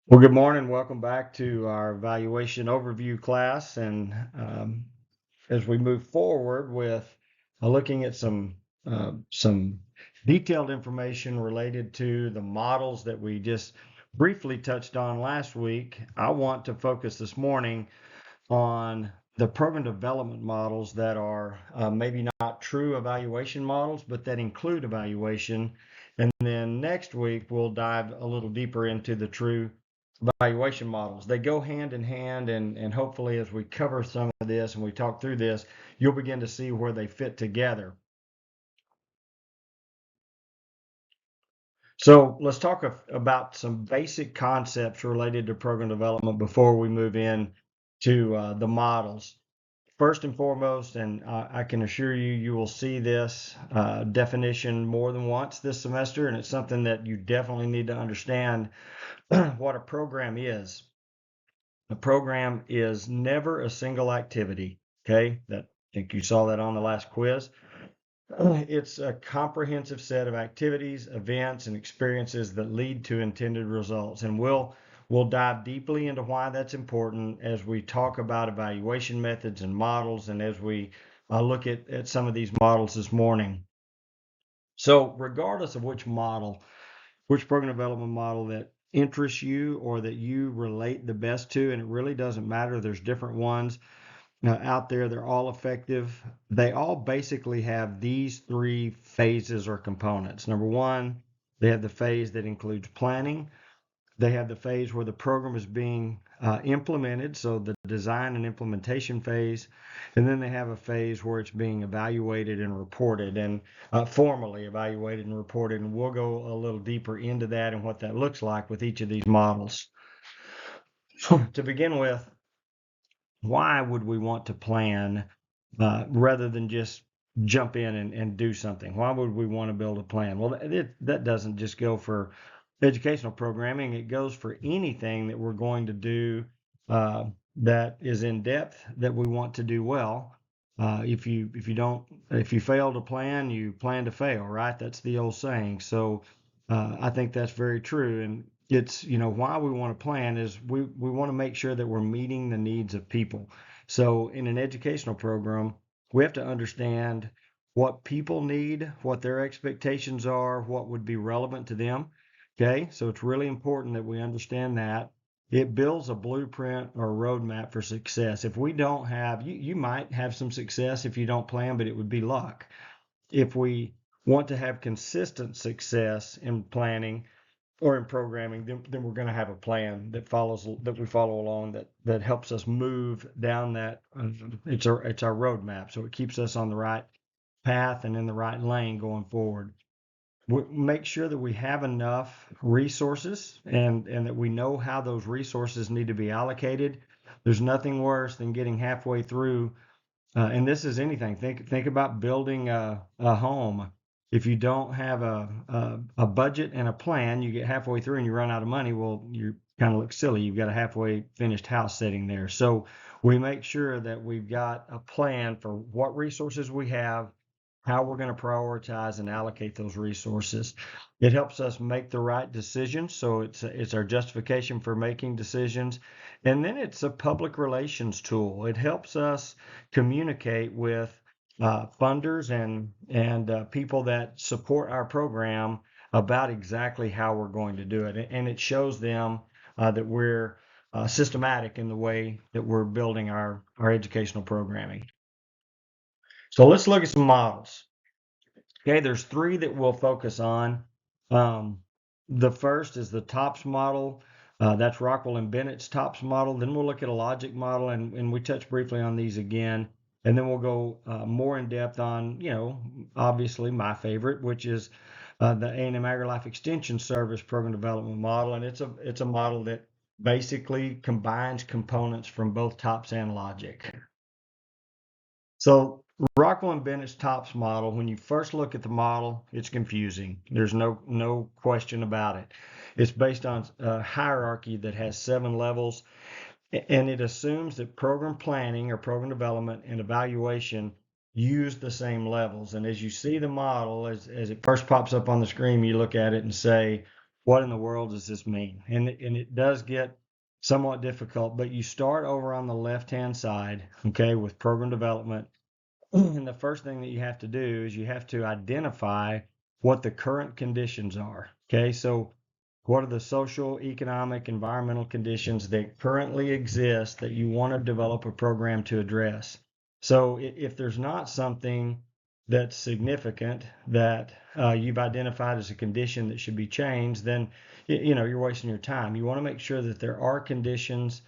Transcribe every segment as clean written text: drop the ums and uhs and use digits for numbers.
Well, good morning. Welcome back to our evaluation overview class. And as we move forward with looking at some detailed information related to the models that we just briefly touched on last week, I want to focus this morning on the program development models that are maybe not true evaluation models, but that include evaluation. And then next week, we'll dive a little deeper into the true evaluation models. They go hand in hand, and hopefully as we cover some of this and we talk through this, you'll begin to see where they fit together. So let's talk about some basic concepts related to program development before we move in to the models. First and foremost, and I can assure you, you will see this definition more than once this semester, and it's something that you definitely need to understand what a program is. A program is never a single activity. Okay, I think you saw that on the last quiz. It's a comprehensive set of activities, events, and experiences that lead to intended results. And we'll dive deeply into why that's important as we talk about evaluation methods and models, and as we look at some of these models this morning. So, regardless of which program development model that interests you or that you relate the best to, and it really doesn't matter, there's different ones out there, they're all effective. They all basically have these three phases or components. Number one, they have the phase that includes planning. They have the phase where the program is being implemented, so the design and implementation phase. And then they have a phase where it's being evaluated and reported, and formally evaluated and reported. And we'll go a little deeper into that and what that looks like with each of these models. To begin with, why would we want to plan rather than just jump in and do something? Why would we want to build a plan? Well, that doesn't just go for educational programming. It goes for anything that we're going to do that is in depth that we want to do well. If you fail to plan, you plan to fail, right? That's the old saying. So I think that's very true. And it's, why we want to plan is we want to make sure that we're meeting the needs of people. So in an educational program, we have to understand what people need, what their expectations are, what would be relevant to them. Okay, so it's really important that we understand that. It builds a blueprint or a roadmap for success. If we don't have, you might have some success if you don't plan, but it would be luck. If we want to have consistent success in planning or in programming, then we're going to have a plan that we follow along that helps us move down that. It's our roadmap, so it keeps us on the right path and in the right lane going forward. Make sure that we have enough resources and that we know how those resources need to be allocated. There's nothing worse than getting halfway through, and this is anything. Think about building a home. If you don't have a budget and a plan, you get halfway through and you run out of money. Well, you kind of look silly. You've got a halfway finished house sitting there. So we make sure that we've got a plan for what resources we have, how we're going to prioritize and allocate those resources. It helps us make the right decisions. So it's our justification for making decisions. And then it's a public relations tool. It helps us communicate with funders and people that support our program about exactly how we're going to do it. And it shows them that we're systematic in the way that we're building our educational programming. So let's look at some models. Okay, there's three that we'll focus on. Um, the first is the TOPS model. That's Rockwell and Bennett's TOPS model. Then we'll look at a logic model, and we touch briefly on these again. And then we'll go more in depth on, obviously my favorite, which is the A&M AgriLife Extension Service Program Development Model. And it's a model that basically combines components from both TOPS and logic. So Rockwell and Bennett's TOPS model, when you first look at the model, it's confusing. There's no question about it. It's based on a hierarchy that has 7 levels, and it assumes that program planning or program development and evaluation use the same levels. And as you see the model, as it first pops up on the screen, you look at it and say, what in the world does this mean? And it does get somewhat difficult, but you start over on the left-hand side, okay, with program development. And the first thing that you have to do is you have to identify what the current conditions are. Okay, so what are the social, economic, environmental conditions that currently exist that you want to develop a program to address? So if there's not something that's significant that you've identified as a condition that should be changed, then you're wasting your time. You want to make sure that there are conditions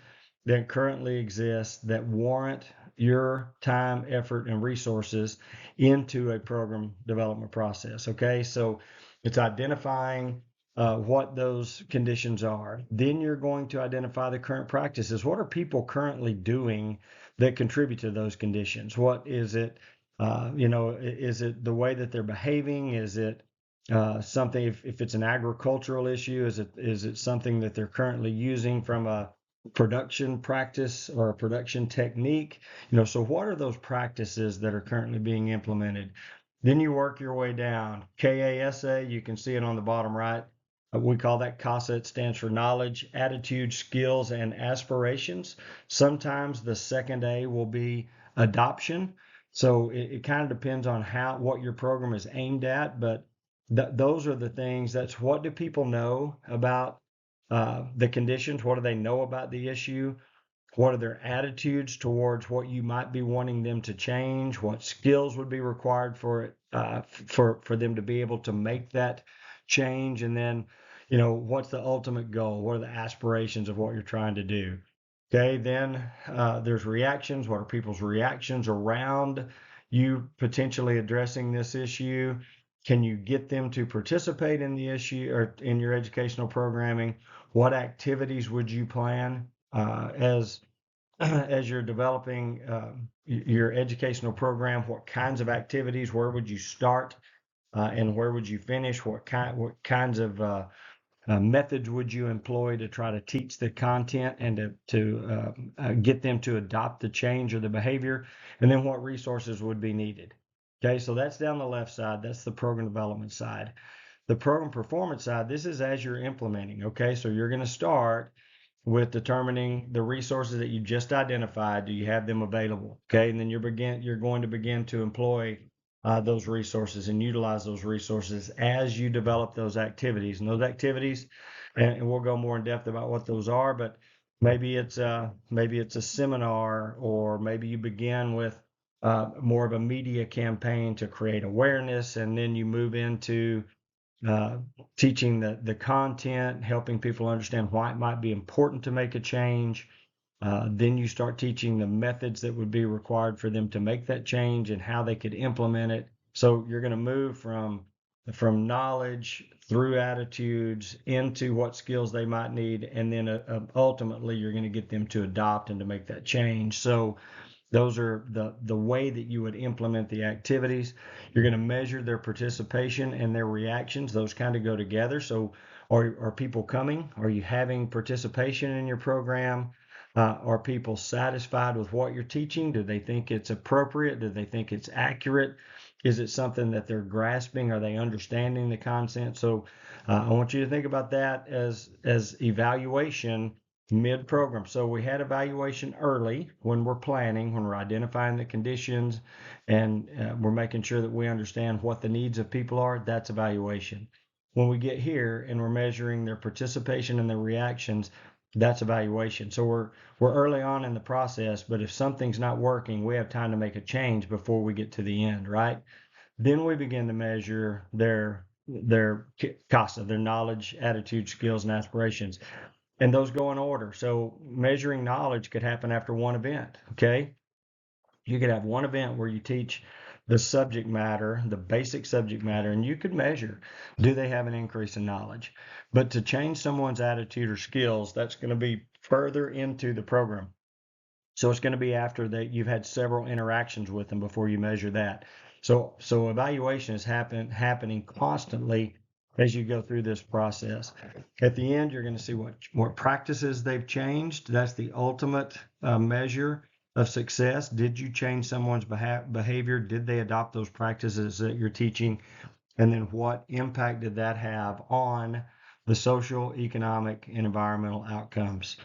that currently exist that warrant your time, effort, and resources into a program development process. Okay, so it's identifying what those conditions are. Then you're going to identify the current practices. What are people currently doing that contribute to those conditions? What is it? Is it the way that they're behaving? Is it something? If it's an agricultural issue, is it something that they're currently using from a production practice or a production technique? So what are those practices that are currently being implemented? Then you work your way down. KASA, you can see it on the bottom right. We call that CASA. It stands for knowledge, attitude, skills, and aspirations. Sometimes the second A will be adoption. So it kind of depends on what your program is aimed at, but those are the things. That's what do people know about the conditions? What do they know about the issue? What are their attitudes towards what you might be wanting them to change? What skills would be required for it, for them to be able to make that change? And then, what's the ultimate goal? What are the aspirations of what you're trying to do? Okay, then there's reactions. What are people's reactions around you potentially addressing this issue? Can you get them to participate in the issue or in your educational programming? What activities would you plan as as you're developing your educational program? What kinds of activities? Where would you start, and where would you finish? What kinds of methods would you employ to try to teach the content and to get them to adopt the change or the behavior? And then what resources would be needed? Okay, so that's down the left side. That's the program development side. The program performance side, this is as you're implementing. Okay, so you're going to start with determining the resources that you just identified. Do you have them available? Okay, and then you're going to begin to employ those resources and utilize those resources as you develop those activities. And those activities, and we'll go more in depth about what those are, but maybe it's a seminar, or maybe you begin with more of a media campaign to create awareness, and then you move into uh, teaching the content, helping people understand why it might be important to make a change. Then you start teaching the methods that would be required for them to make that change and how they could implement it. So you're going to move from knowledge through attitudes into what skills they might need, and then ultimately you're going to get them to adopt and to make that change. So those are the way that you would implement the activities. You're going to measure their participation and their reactions. Those kind of go together. So are people coming? Are you having participation in your program? Are people satisfied with what you're teaching? Do they think it's appropriate? Do they think it's accurate? Is it something that they're grasping? Are they understanding the content? So I want you to think about that as evaluation mid-program. So we had evaluation early when we're planning, when we're identifying the conditions, and we're making sure that we understand what the needs of people are. That's evaluation. When we get here and we're measuring their participation and their reactions, that's evaluation. So we're early on in the process, but if something's not working, we have time to make a change before we get to the end, right? Then we begin to measure their CASA, their knowledge, attitude, skills, and aspirations. And those go in order. So measuring knowledge could happen after one event. Okay, you could have one event where you teach the subject matter, the basic subject matter, and you could measure, do they have an increase in knowledge? But to change someone's attitude or skills, that's going to be further into the program. So it's going to be after that you've had several interactions with them before you measure that. So evaluation is happening constantly as you go through this process. At the end, you're going to see what practices they've changed. That's the ultimate measure of success. Did you change someone's behavior? Did they adopt those practices that you're teaching? And then what impact did that have on the social, economic, and environmental outcomes.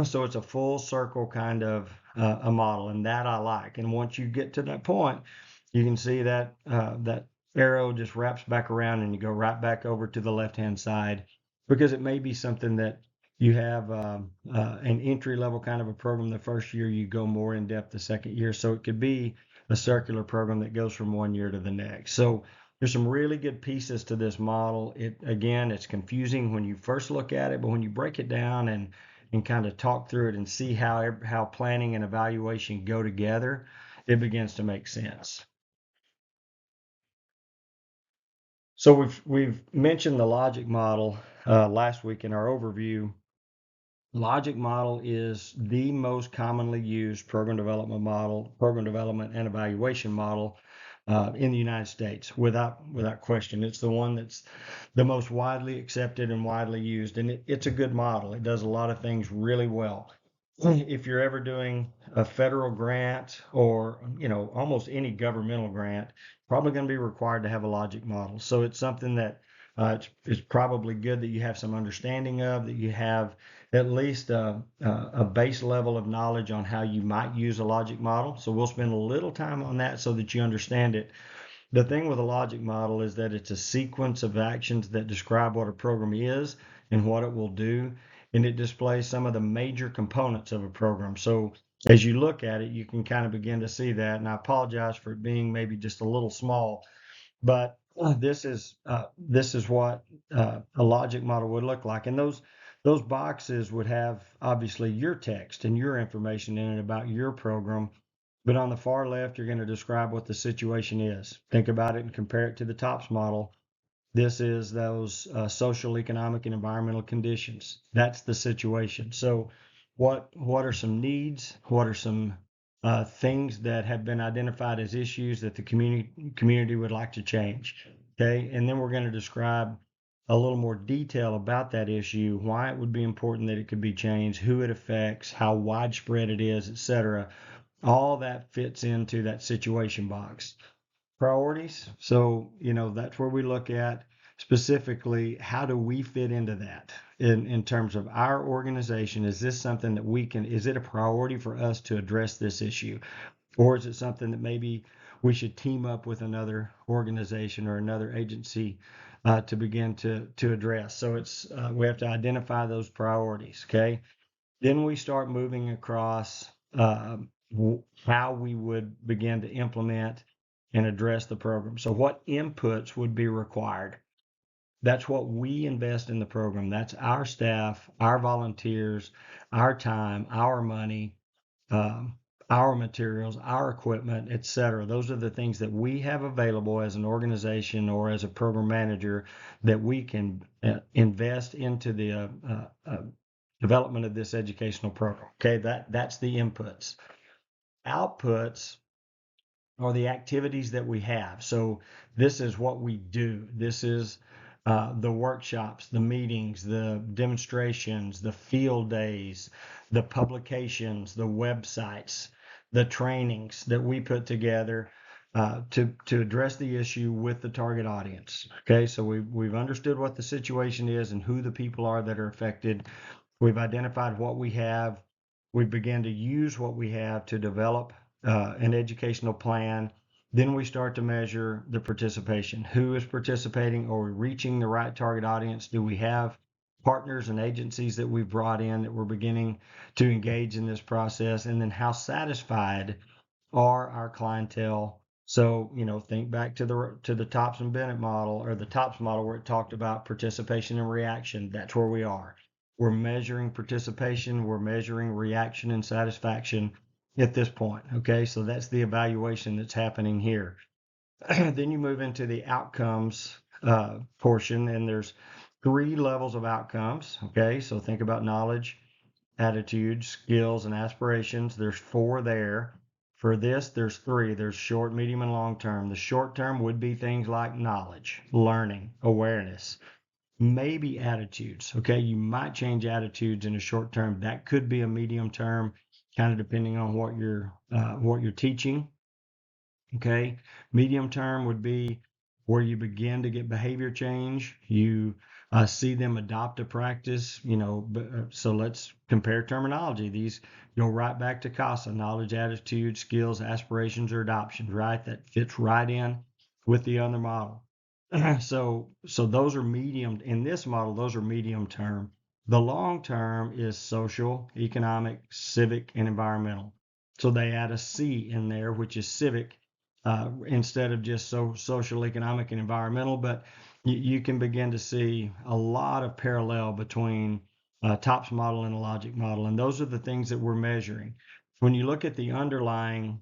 So it's a full circle kind of a model, and that I like. And once you get to that point, you can see that that arrow just wraps back around, and you go right back over to the left-hand side because it may be something that you have an entry level kind of a program the first year, you go more in depth the second year. So it could be a circular program that goes from one year to the next. So there's some really good pieces to this model. It again, it's confusing when you first look at it, but when you break it down and kind of talk through it and see how planning and evaluation go together, it begins to make sense. So we've mentioned the logic model last week in our overview. Logic model is the most commonly used program development and evaluation model in the United States, without question. It's the one that's the most widely accepted and widely used, and it's a good model. It does a lot of things really well. If you're ever doing a federal grant or almost any governmental grant, probably going to be required to have a logic model. So it's something that it's probably good that you have some understanding of, that you have at least a base level of knowledge on how you might use a logic model. So we'll spend a little time on that so that you understand it. The thing with a logic model is that it's a sequence of actions that describe what a program is and what it will do, and it displays some of the major components of a program. So as you look at it, you can kind of begin to see that. And I apologize for it being maybe just a little small, but this is what a logic model would look like. And those boxes would have obviously your text and your information in it about your program. But on the far left, you're going to describe what the situation is. Think about it and compare it to the TOPS model. This is those social, economic, and environmental conditions. That's the situation. So, what are some needs? What are some things that have been identified as issues that the community would like to change? Okay, and then we're going to describe a little more detail about that issue, why it would be important that it could be changed, who it affects, how widespread it is, etc. All that fits into that situation box. Priorities. So, that's where we look at specifically how do we fit into that in terms of our organization. Is this something that is it a priority for us to address this issue? Or is it something that maybe we should team up with another organization or another agency to begin to address? So we have to identify those priorities. Okay. Then we start moving across how we would begin to implement and address the program. So what inputs would be required? That's what we invest in the program. That's our staff, our volunteers, our time, our money, um, our materials, our equipment, etc. Those are the things that we have available as an organization or as a program manager that we can invest into the development of this educational program. Okay, that's the inputs. Outputs are the activities that we have. So this is what we do. This is the workshops, the meetings, the demonstrations, the field days, the publications, the websites, the trainings that we put together to address the issue with the target audience. Okay, so we've understood what the situation is and who the people are that are affected. We've identified what we have. We begin to use what we have to develop an educational plan. Then we start to measure the participation. Who is participating? Are we reaching the right target audience? Do we have partners and agencies that we've brought in that we're beginning to engage in this process? And then how satisfied are our clientele? So, think back to the Tops and Bennett model, or the Tops model, where it talked about participation and reaction. That's where we are. We're measuring participation, we're measuring reaction and satisfaction at this point. Okay, so that's the evaluation that's happening here. Then you move into the outcomes portion, and there's 3 levels of outcomes. Okay, so think about knowledge, attitudes, skills, and aspirations. There's 4 there. For this, there's 3. There's short, medium, and long term. The short term would be things like knowledge, learning, awareness, maybe attitudes. Okay, you might change attitudes in a short term. That could be a medium term, kind of depending on what you're teaching. Okay, medium term would be where you begin to get behavior change. You see them adopt a practice, so let's compare terminology. These go right back to CASA: knowledge, attitude, skills, aspirations, or adoptions, right? That fits right in with the other model. So those are medium in this model, those are medium term. The long term is social, economic, civic, and environmental. So they add a C in there, which is civic, instead of just social, economic, and environmental. But you can begin to see a lot of parallel between TOPS model and a logic model, and those are the things that we're measuring. When you look at the underlying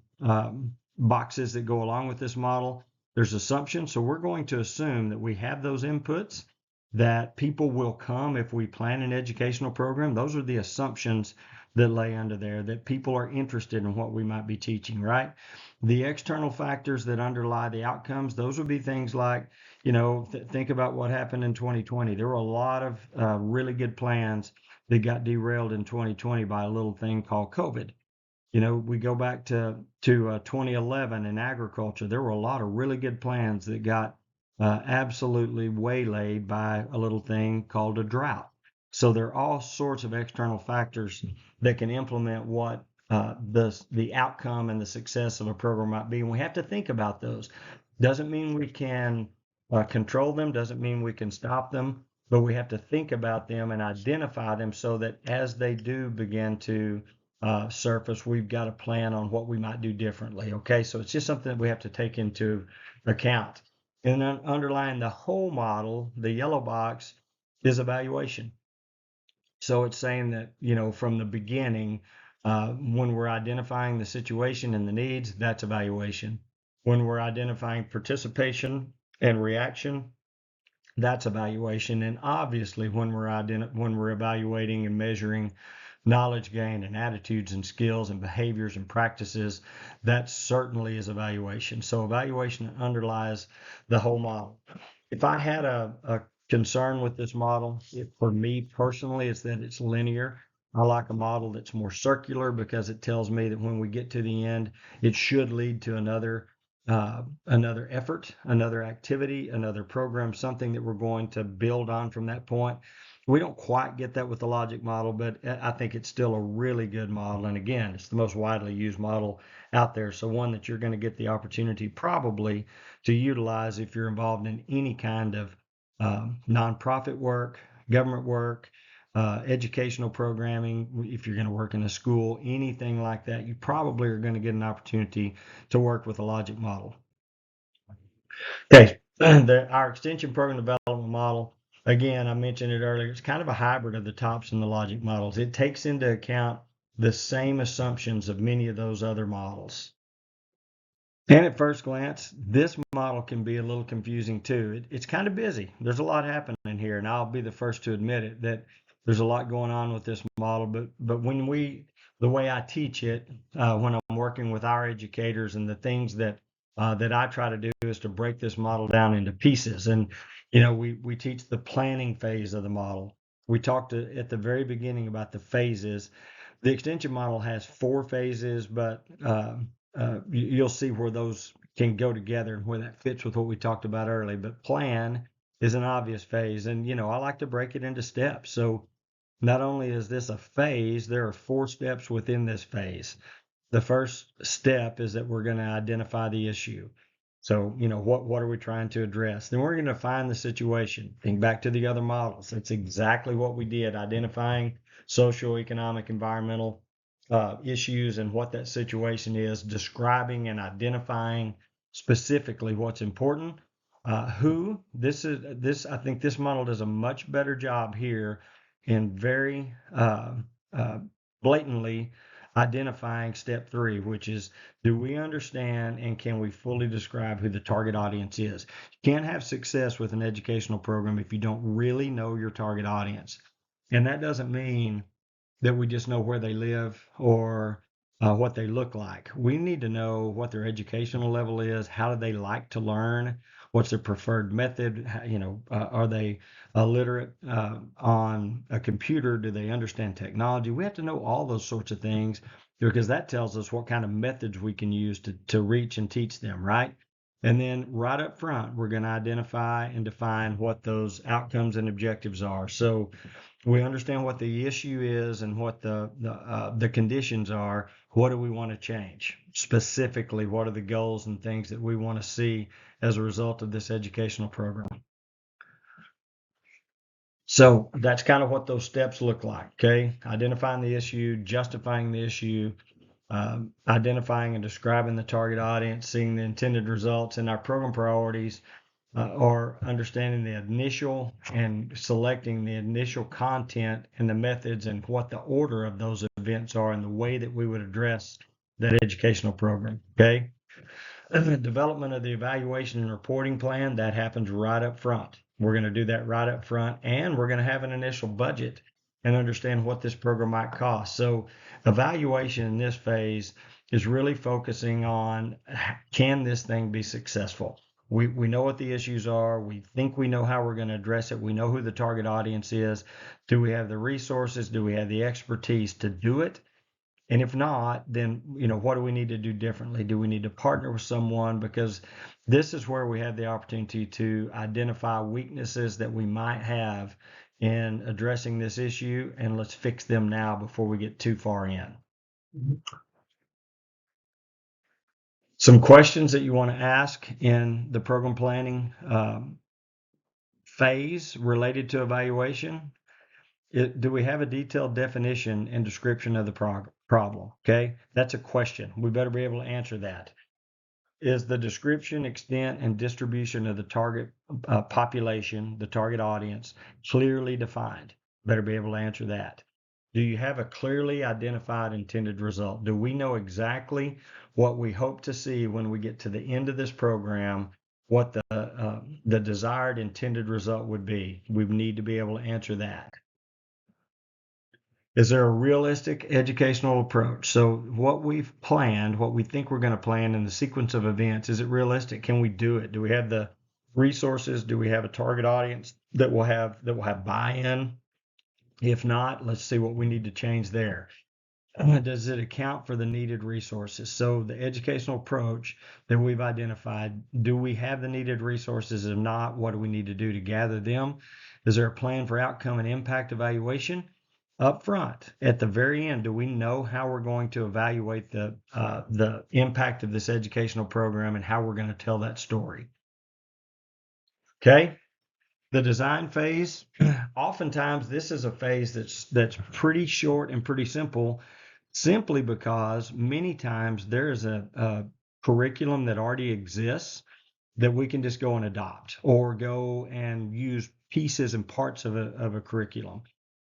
boxes that go along with this model, there's assumptions. So we're going to assume that we have those inputs, that people will come if we plan an educational program. Those are the assumptions that lay under there, that people are interested in what we might be teaching, right? The external factors that underlie the outcomes, those would be things like, think about what happened in 2020. There were a lot of really good plans that got derailed in 2020 by a little thing called COVID. We go back to 2011 in agriculture. There were a lot of really good plans that got absolutely waylaid by a little thing called a drought. So there are all sorts of external factors that can implement what the outcome and the success of a program might be, and we have to think about those. Doesn't mean we can control them. Doesn't mean we can stop them. But we have to think about them and identify them so that as they do begin to surface, we've got a plan on what we might do differently. Okay, so it's just something that we have to take into account. And then underlying the whole model, the yellow box, is evaluation. So it's saying that, from the beginning, when we're identifying the situation and the needs, that's evaluation. When we're identifying participation and reaction, that's evaluation. And obviously, when we're evaluating and measuring knowledge gain and attitudes and skills and behaviors and practices, that certainly is evaluation. So evaluation underlies the whole model. If I had a concern with this model, for me personally, it's that it's linear. I like a model that's more circular because it tells me that when we get to the end, it should lead to another effort, another activity, another program, something that we're going to build on from that point. We don't quite get that with the logic model, but I think it's still a really good model. And again, it's the most widely used model out there. So one that you're going to get the opportunity probably to utilize if you're involved in any kind of nonprofit work, government work, educational programming. If you're going to work in a school, anything like that, you probably are going to get an opportunity to work with a logic model. Okay, our extension program development model, again, I mentioned it earlier, it's kind of a hybrid of the TOPS and the logic models. It takes into account the same assumptions of many of those other models. And at first glance, this model can be a little confusing too. It's kind of busy. There's a lot happening here, and I'll be the first to admit it, that there's a lot going on with this model. But the way I teach it, when I'm working with our educators, and the things that I try to do is to break this model down into pieces. And we teach the planning phase of the model. We talked at the very beginning about the phases. The extension model has 4 phases, but you'll see where those can go together and where that fits with what we talked about earlier. But plan is an obvious phase, and I like to break it into steps. So not only is this a phase, there are 4 steps within this phase. The first step is that we're going to identify the issue. So, what are we trying to address? Then we're going to find the situation. Think back to the other models. That's exactly what we did, identifying social, economic, environmental issues and what that situation is, describing and identifying specifically what's important. I think this model does a much better job here in very blatantly identifying step 3, which is, do we understand and can we fully describe who the target audience is? You can't have success with an educational program if you don't really know your target audience. And that doesn't mean that we just know where they live or what they look like. We need to know what their educational level is. How do they like to learn? What's their preferred method? Are they illiterate on a computer? Do they understand technology? We have to know all those sorts of things because that tells us what kind of methods we can use to reach and teach them, right? And then right up front, we're going to identify and define what those outcomes and objectives are. So we understand what the issue is and what the conditions are. What do we want to change? Specifically, what are the goals and things that we want to see as a result of this educational program? So that's kind of what those steps look like. Okay, identifying the issue, justifying the issue, identifying and describing the target audience, seeing the intended results, and our program priorities are understanding the initial and selecting the initial content and the methods and what the order of those events are and the way that we would address that educational program. Okay. Development of the evaluation and reporting plan, that happens right up front. We're going to do that right up front, and we're going to have an initial budget and understand what this program might cost. So evaluation in this phase is really focusing on, can this thing be successful? We know what the issues are. We think we know how we're going to address it. We know who the target audience is. Do we have the resources? Do we have the expertise to do it? And if not, then, what do we need to do differently? Do we need to partner with someone? Because this is where we have the opportunity to identify weaknesses that we might have in addressing this issue, and let's fix them now before we get too far in. Some questions that you want to ask in the program planning phase related to evaluation. Do we have a detailed definition and description of the problem? Okay, that's a question. We better be able to answer that. Is the description, extent, and distribution of the target population, the target audience, clearly defined? Better be able to answer that. Do you have a clearly identified intended result? Do we know exactly what we hope to see when we get to the end of this program, what the desired intended result would be? We need to be able to answer that. Is there a realistic educational approach? So what we've planned, what we think we're going to plan in the sequence of events, is it realistic? Can we do it? Do we have the resources? Do we have a target audience that will have buy-in? If not, let's see what we need to change there. Does it account for the needed resources? So the educational approach that we've identified, do we have the needed resources? If not, what do we need to do to gather them? Is there a plan for outcome and impact evaluation? Up front, at the very end, do we know how we're going to evaluate the impact of this educational program and how we're going to tell that story? Okay. The design phase, oftentimes this is a phase that's pretty short and pretty simple, simply because many times there is a curriculum that already exists that we can just go and adopt or go and use pieces and parts of a curriculum.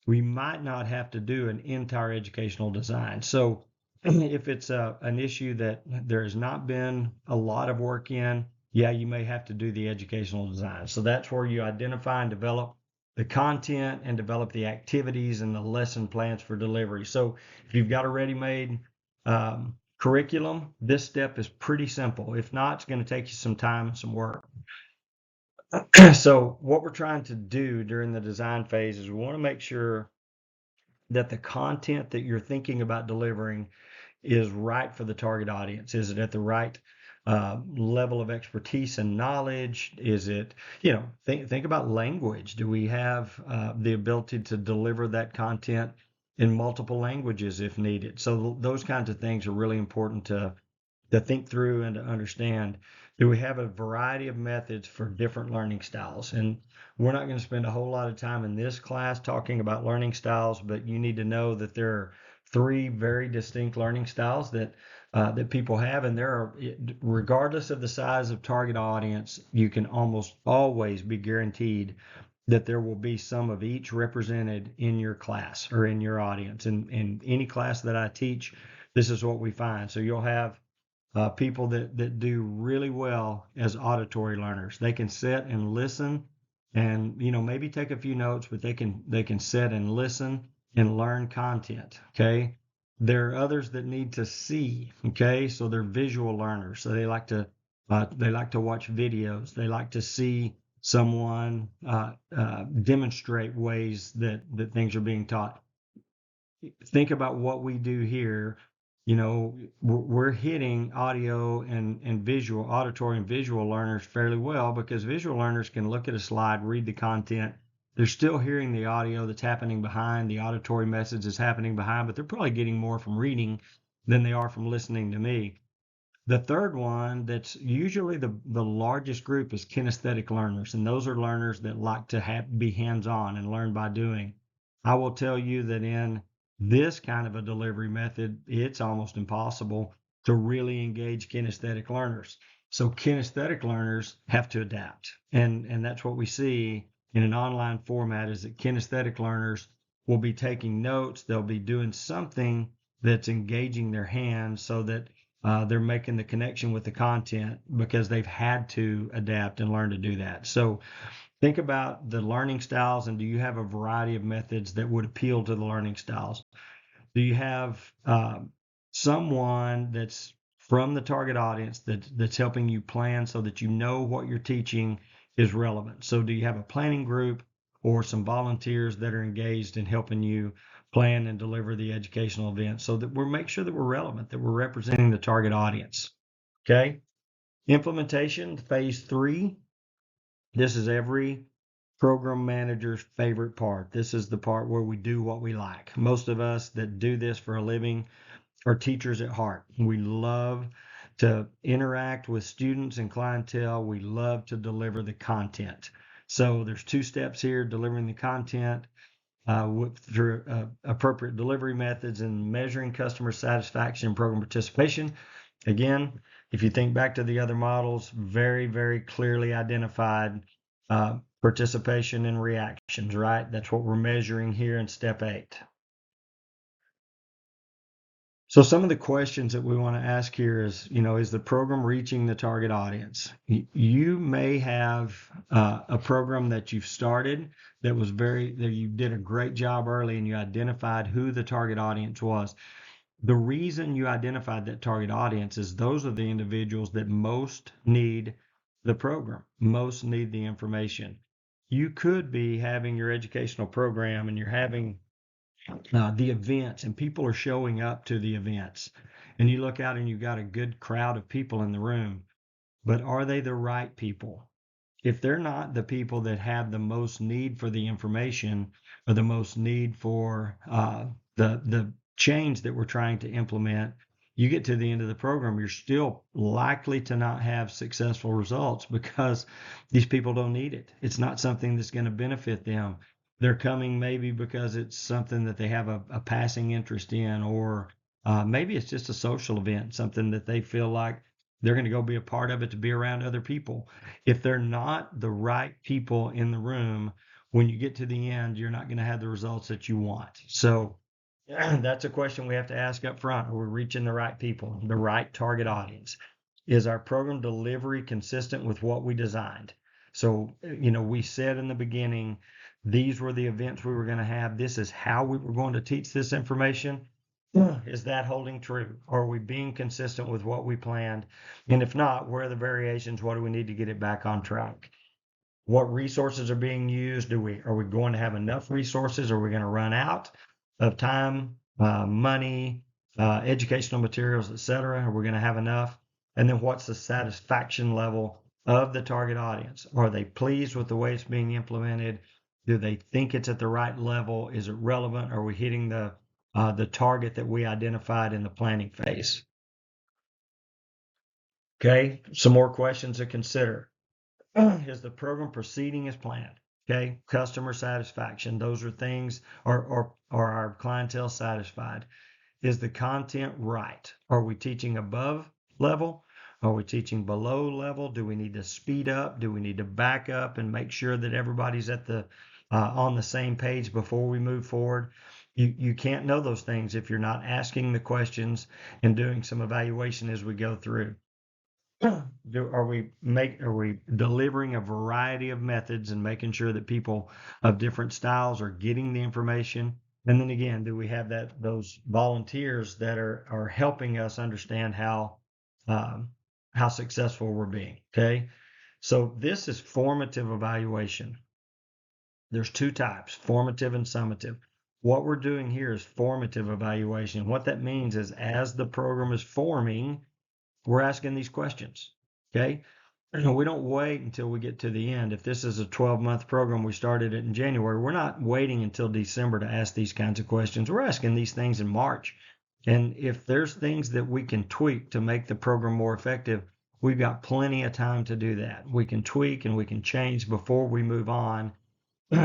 We might not have to do an entire educational design. So if it's an issue that there has not been a lot of work in, yeah, you may have to do the educational design. So that's where you identify and develop the content and develop the activities and the lesson plans for delivery. So if you've got a ready-made curriculum, this step is pretty simple. If not, it's going to take you some time and some work. So what we're trying to do during the design phase is we want to make sure that the content that you're thinking about delivering is right for the target audience. Is it at the right level of expertise and knowledge? Is it, think about language. Do we have the ability to deliver that content in multiple languages if needed? So those kinds of things are really important to think through and to understand. Do we have a variety of methods for different learning styles? And we're not going to spend a whole lot of time in this class talking about learning styles, but you need to know that there are 3 very distinct learning styles that people have, and there are, regardless of the size of target audience, you can almost always be guaranteed that there will be some of each represented in your class or in your audience. And in any class that I teach, this is what we find. So you'll have people that do really well as auditory learners. They can sit and listen and, maybe take a few notes, but they can sit and listen and learn content. Okay. There are others that need to see. Okay. So they're visual learners. So they like to watch videos. They like to see someone demonstrate ways that things are being taught. Think about what we do here we're hitting audio and visual, auditory and visual learners fairly well, because visual learners can look at a slide, read the content. They're still hearing the audio that's happening behind, the auditory message is happening behind, but they're probably getting more from reading than they are from listening to me. The third one, that's usually the largest group, is kinesthetic learners, and those are learners that like to be hands-on and learn by doing. I will tell you that in this kind of a delivery method, it's almost impossible to really engage kinesthetic learners. So kinesthetic learners have to adapt, and that's what we see in an online format, is that kinesthetic learners will be taking notes, they'll be doing something that's engaging their hands, so that they're making the connection with the content because they've had to adapt and learn to do that. So think about the learning styles, and do you have a variety of methods that would appeal to the learning styles? Do you have someone that's from the target audience that's helping you plan so that you know what you're teaching is relevant? So do you have a planning group or some volunteers that are engaged in helping you plan and deliver the educational event, so that we make sure that we're relevant, that we're representing the target audience? Okay. Implementation, phase 3. This is every program manager's favorite part. This is the part where we do what we like. Most of us that do this for a living are teachers at heart. We love to interact with students and clientele. We love to deliver the content. So there's 2 steps here: delivering the content through appropriate delivery methods, and measuring customer satisfaction and program participation. Again, if you think back to the other models, very, very clearly identified participation and reactions, right? That's what we're measuring here in step 8. So some of the questions that we want to ask here is, is the program reaching the target audience? You may have a program that you've started that you did a great job early, and you identified who the target audience was. The reason you identified that target audience is those are the individuals that most need the program, most need the information. You could be having your educational program, and you're having the events, and people are showing up to the events, and you look out and you've got a good crowd of people in the room, but are they the right people? If they're not the people that have the most need for the information, or the most need for the change that we're trying to implement, you get to the end of the program, you're still likely to not have successful results, because these people don't need it. It's not something that's going to benefit them. They're coming maybe because it's something that they have a passing interest in, or maybe it's just a social event, something that they feel like they're going to go be a part of it to be around other people. If they're not the right people in the room, when you get to the end, you're not going to have the results that you want. So that's a question we have to ask up front. Are we reaching the right people, the right target audience? Is our program delivery consistent with what we designed? So, we said in the beginning, these were the events we were going to have. This is how we were going to teach this information. Is that holding true? Are we being consistent with what we planned? And if not, where are the variations? What do we need to get it back on track? What resources are being used? Are we going to have enough resources? Are we going to run out of time, money, educational materials, etc.? Are we going to have enough? And then what's the satisfaction level of the target audience? Are they pleased with the way it's being implemented? Do they think it's at the right level? Is it relevant? Are we hitting the target that we identified in the planning phase? Okay, some more questions to consider. Is the program proceeding as planned? Okay, customer satisfaction. Those are things. Are our clientele satisfied? Is the content right? Are we teaching above level? Are we teaching below level? Do we need to speed up? Do we need to back up and make sure that everybody's on the same page before we move forward? You can't know those things if you're not asking the questions and doing some evaluation as we go through. Are we delivering a variety of methods and making sure that people of different styles are getting the information? And then again, do we have those volunteers that are helping us understand how successful we're being? Okay, so this is formative evaluation. There's 2 types: formative and summative. What we're doing here is formative evaluation. What that means is as the program is forming, we're asking these questions. Okay. We don't wait until we get to the end. If this is a 12-month program, we started it in January, we're not waiting until December to ask these kinds of questions. We're asking these things in March. And if there's things that we can tweak to make the program more effective, we've got plenty of time to do that. We can tweak and we can change before we move on.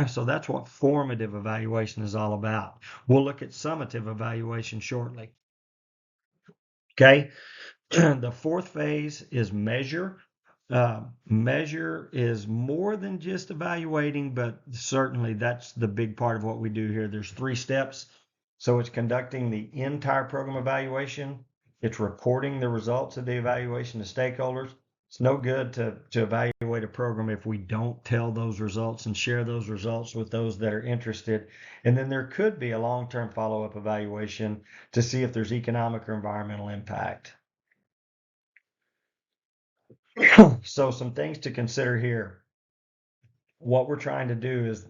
So that's what formative evaluation is all about. We'll look at summative evaluation shortly. Okay. The fourth phase is measure. Measure is more than just evaluating, but certainly that's the big part of what we do here. There's 3 steps. So it's conducting the entire program evaluation. It's reporting the results of the evaluation to stakeholders. It's no good to evaluate a program if we don't tell those results and share those results with those that are interested. And then there could be a long-term follow-up evaluation to see if there's economic or environmental impact. So some things to consider here. What we're trying to do is,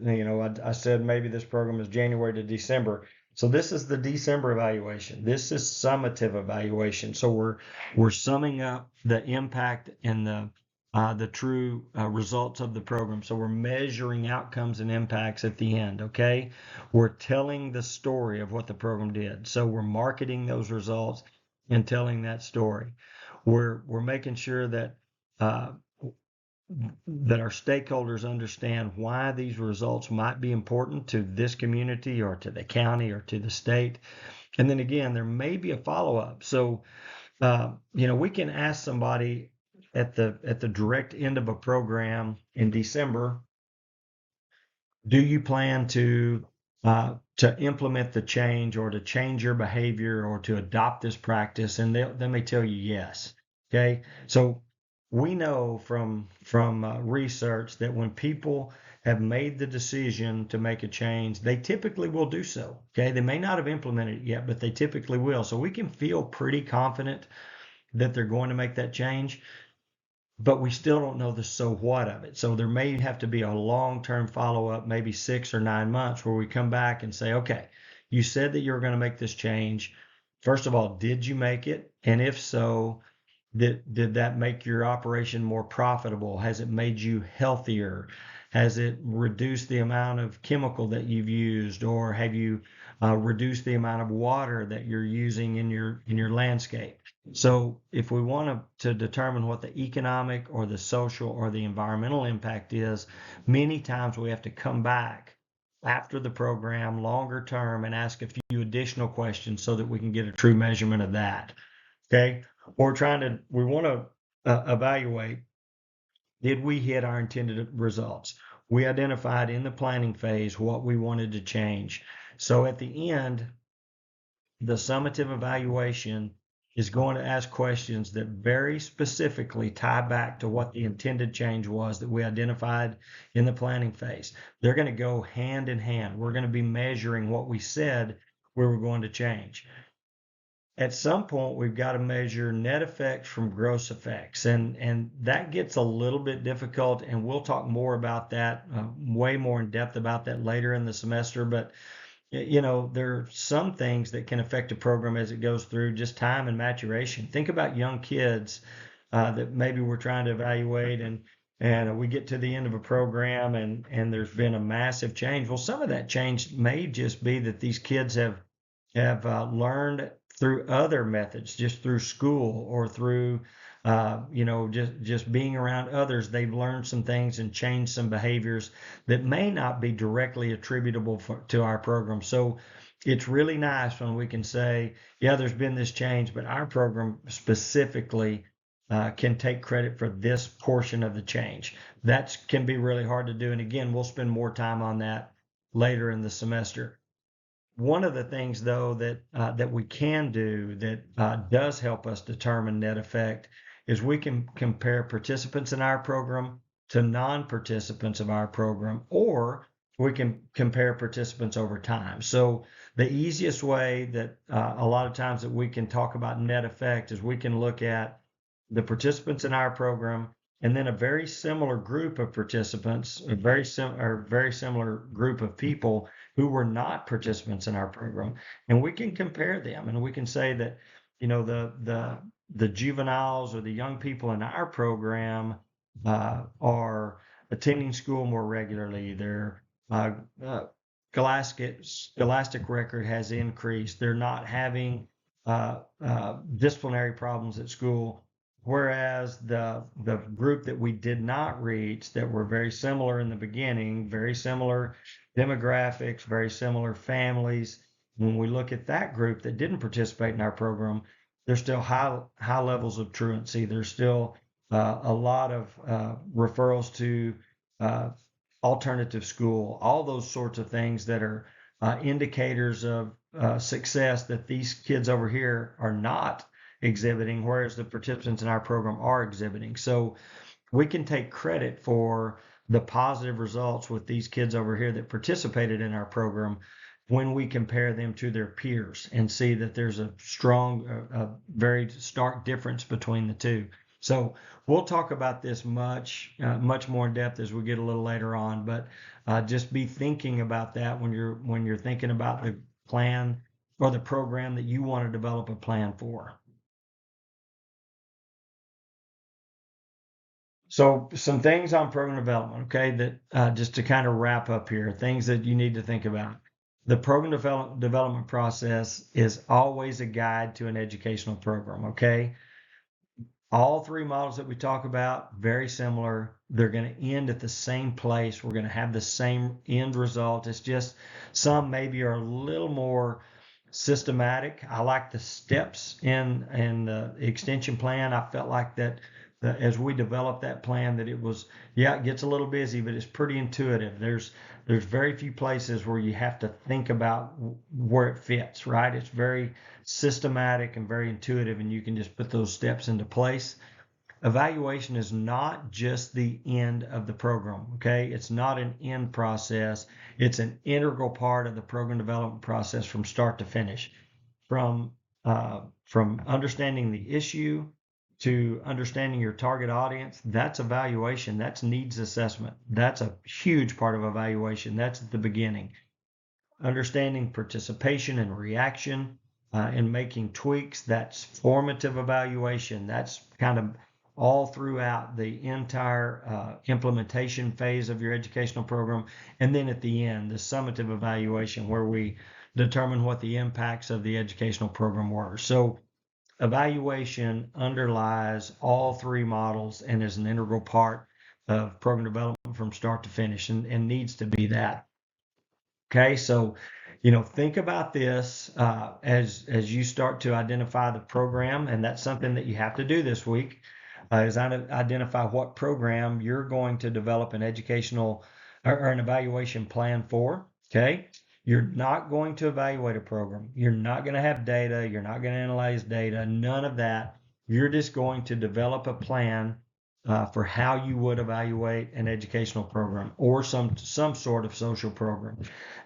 I said maybe this program is January to December. So this is the December evaluation. This is summative evaluation. So we're summing up the impact and the true results of the program. So we're measuring outcomes and impacts at the end. Okay, we're telling the story of what the program did. So we're marketing those results and telling that story. We're making sure that uh, that our stakeholders understand why these results might be important to this community or to the county or to the state. And then again, there may be a follow-up. So, we can ask somebody at the direct end of a program in December, do you plan to implement the change or to change your behavior or to adopt this practice? And they may tell you yes. Okay, so we know from research that when people have made the decision to make a change, they typically will do so. Okay, they may not have implemented it yet, but they typically will. So we can feel pretty confident that they're going to make that change, but we still don't know the so what of it. So there may have to be a long-term follow-up, maybe 6 or 9 months, where we come back and say, okay, you said that you were going to make this change. First of all, did you make it? And if so, did that make your operation more profitable? Has it made you healthier? Has it reduced the amount of chemical that you've used, or have you reduced the amount of water that you're using in your landscape? So if we want to determine what the economic or the social or the environmental impact is, many times we have to come back after the program longer term and ask a few additional questions so that we can get a true measurement of that. Okay. We want to evaluate, did we hit our intended results? We identified in the planning phase what we wanted to change. So at the end, the summative evaluation is going to ask questions that very specifically tie back to what the intended change was that we identified in the planning phase. They're going to go hand in hand. We're going to be measuring what we said we were going to change. At some point, we've got to measure net effects from gross effects, and that gets a little bit difficult, and we'll talk more about that, way more in depth about that later in the semester. But there are some things that can affect a program as it goes through just time and maturation. Think about young kids that maybe we're trying to evaluate, and we get to the end of a program, and there's been a massive change. Well, some of that change may just be that these kids have learned through other methods, just through school or through just being around others. They've learned some things and changed some behaviors that may not be directly attributable to our program. So it's really nice when we can say, yeah, there's been this change, but our program specifically can take credit for this portion of the change. That can be really hard to do. And again, we'll spend more time on that later in the semester. One of the things, though, that we can do that does help us determine net effect is we can compare participants in our program to non-participants of our program, or we can compare participants over time. So the easiest way that a lot of times that we can talk about net effect is we can look at the participants in our program and then a very similar group of participants, a very similar group of people who were not participants in our program, and we can compare them, and we can say that, the juveniles or the young people in our program are attending school more regularly. Their uh, uh, scholastic record has increased. They're not having disciplinary problems at school. Whereas the group that we did not reach, that were very similar in the beginning, very similar demographics, very similar families, when we look at that group that didn't participate in our program, there's still high levels of truancy. There's still a lot of referrals to uh, alternative school, all those sorts of things that are indicators of success that these kids over here are not exhibiting, whereas the participants in our program are exhibiting. So we can take credit for the positive results with these kids over here that participated in our program when we compare them to their peers and see that there's a strong, very stark difference between the two. So we'll talk about this much more in depth as we get a little later on. But just be thinking about that when you're thinking about the plan or the program that you want to develop a plan for. So some things on program development, okay, that just to kind of wrap up here, things that you need to think about. The program development process is always a guide to an educational program, okay? All three models that we talk about, very similar. They're going to end at the same place. We're going to have the same end result. It's just some maybe are a little more systematic. I like the steps in the extension plan. I felt like that as we developed that plan, that it was, yeah, it gets a little busy, but it's pretty intuitive. There's very few places where you have to think about where it fits, right? It's very systematic and very intuitive, and you can just put those steps into place. Evaluation is not just the end of the program, okay? It's not an end process. It's an integral part of the program development process from start to finish. From understanding the issue to understanding your target audience, that's evaluation. That's needs assessment. That's a huge part of evaluation. That's at the beginning. Understanding participation and reaction and making tweaks, that's formative evaluation. That's kind of all throughout the entire implementation phase of your educational program. And then at the end, the summative evaluation, where we determine what the impacts of the educational program were. So evaluation underlies all three models and is an integral part of program development from start to finish, and needs to be that. Okay, so think about this as you start to identify the program, and that's something that you have to do this week. Is identify what program you're going to develop an educational or an evaluation plan for. Okay, you're not going to evaluate a program. You're not going to have data. You're not going to analyze data. None of that. You're just going to develop a plan for how you would evaluate an educational program or some sort of social program.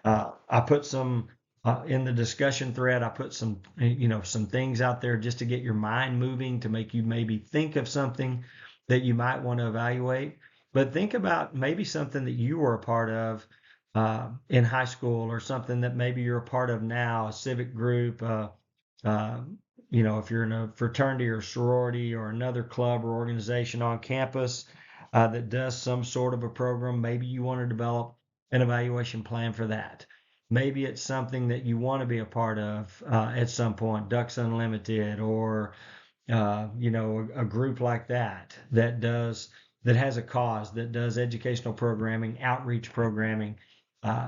I put some in the discussion thread. I put some things out there just to get your mind moving, to make you maybe think of something that you might want to evaluate. But think about maybe something that you were a part of in high school, or something that maybe you're a part of now, a civic group. Uh, if you're in a fraternity or sorority or another club or organization on campus that does some sort of a program, maybe you want to develop an evaluation plan for that. Maybe it's something that you want to be a part of at some point, Ducks Unlimited, or a group like that has a cause, that does educational programming, outreach programming.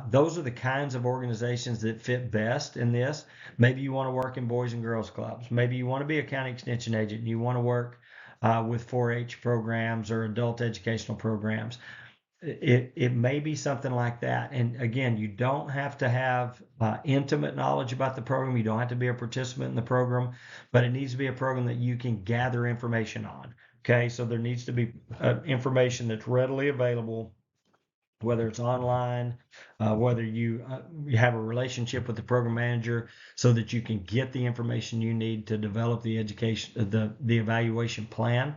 Those are the kinds of organizations that fit best in this. Maybe you want to work in boys and girls clubs. Maybe you want to be a county extension agent and you want to work with 4-H programs or adult educational programs. It may be something like that. And again, you don't have to have intimate knowledge about the program. You don't have to be a participant in the program, but it needs to be a program that you can gather information on. Okay, so there needs to be information that's readily available, whether it's online, whether you have a relationship with the program manager, so that you can get the information you need to develop the education, the evaluation plan.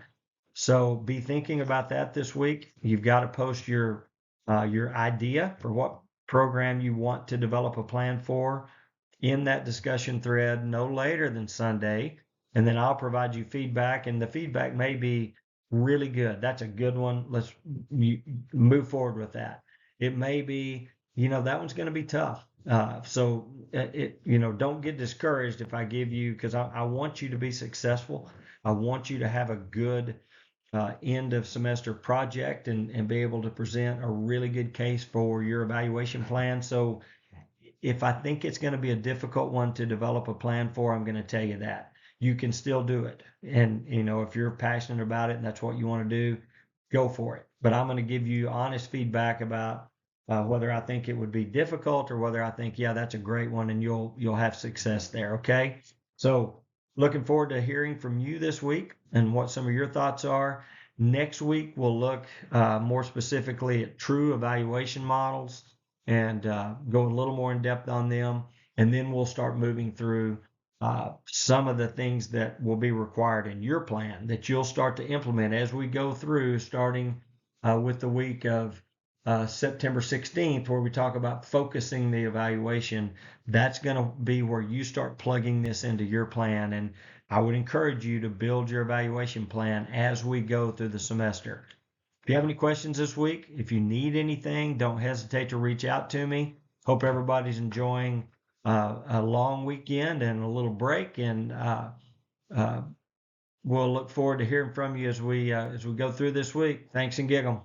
So be thinking about that this week. You've got to post your idea for what program you want to develop a plan for in that discussion thread no later than Sunday, and then I'll provide you feedback, and the feedback may be really good. That's a good one. Let's move forward with that. It may be, that one's going to be tough. So don't get discouraged if I give you, because I want you to be successful. I want you to have a good end of semester project and be able to present a really good case for your evaluation plan. So if I think it's going to be a difficult one to develop a plan for, I'm going to tell you that. You can still do it. And, if you're passionate about it and that's what you want to do, go for it. But I'm going to give you honest feedback about whether I think it would be difficult or whether I think, yeah, that's a great one and you'll have success there. Okay. So looking forward to hearing from you this week and what some of your thoughts are. Next week, we'll look more specifically at true evaluation models and go a little more in depth on them. And then we'll start moving through some of the things that will be required in your plan that you'll start to implement as we go through, starting with the week of September 16th, where we talk about focusing the evaluation. That's going to be where you start plugging this into your plan. And I would encourage you to build your evaluation plan as we go through the semester. If you have any questions this week, if you need anything, don't hesitate to reach out to me. Hope everybody's enjoying a long weekend and a little break, and uh, we'll look forward to hearing from you as we go through this week. Thanks and gig 'em.